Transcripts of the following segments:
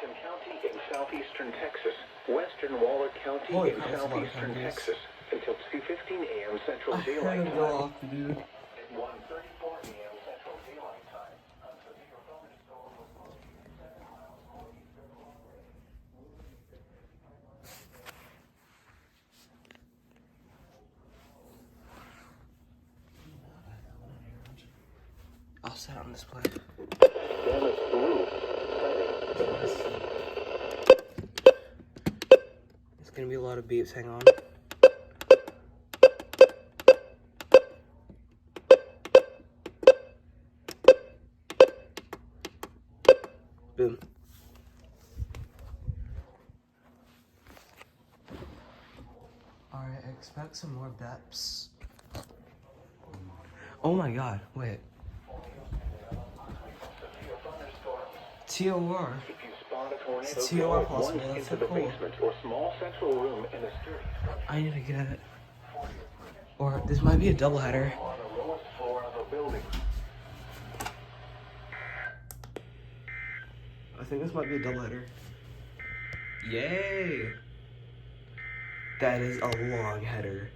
County in southeastern Texas, western Waller County Holy in crap, that's a lot of southeastern countries. Texas until 2:15 a.m. Central I Daylight heard him go Time. off, dude. At 1:34 a.m. Central Daylight Time, a severe thunderstorm was located 7 miles northeastern Waller. I'll set it on display. Damage to roof. It's gonna be a lot of beeps, hang on. Boom. Alright, expect some more beps. Oh my god, wait. TOR. If you spot a tornado, It's go TOR at possible, once that's into so the cool. basement or small central room in a sturdy structure I need to get it. Or this might be a doubleheader. on the lowest floor of a building. I think this might be a doubleheader. Yay! That is a long header.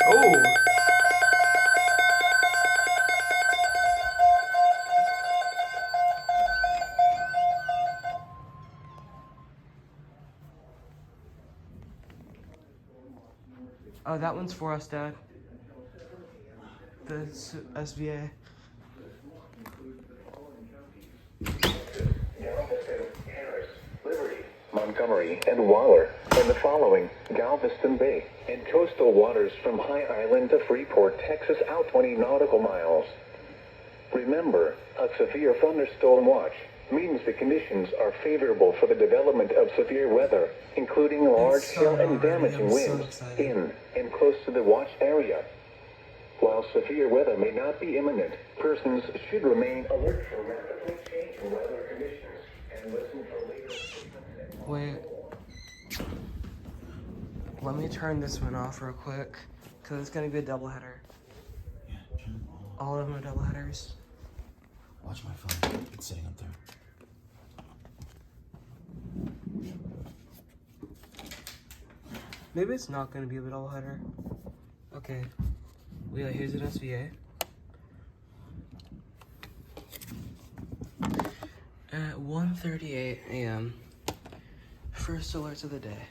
Oh! Oh, that one's for us, Dad. The SVA. Montgomery, and Waller, and the following: Galveston Bay, and coastal waters from High Island to Freeport, Texas, out 20 nautical miles. Remember, a severe thunderstorm watch means the conditions are favorable for the development of severe weather, including large hail and damaging winds in and close to the watch area. While severe weather may not be imminent, persons should remain alert for rapidly changing weather conditions and listen for later statements. Wait. Let me turn this one off real quick, because it's going to be a doubleheader. Yeah, turn it on. All of them are doubleheaders. Watch my phone. It's sitting up there. Maybe it's not going to be a doubleheader. Okay. Well, yeah, here's an SVA. At 1:38 a.m. First alerts of the day.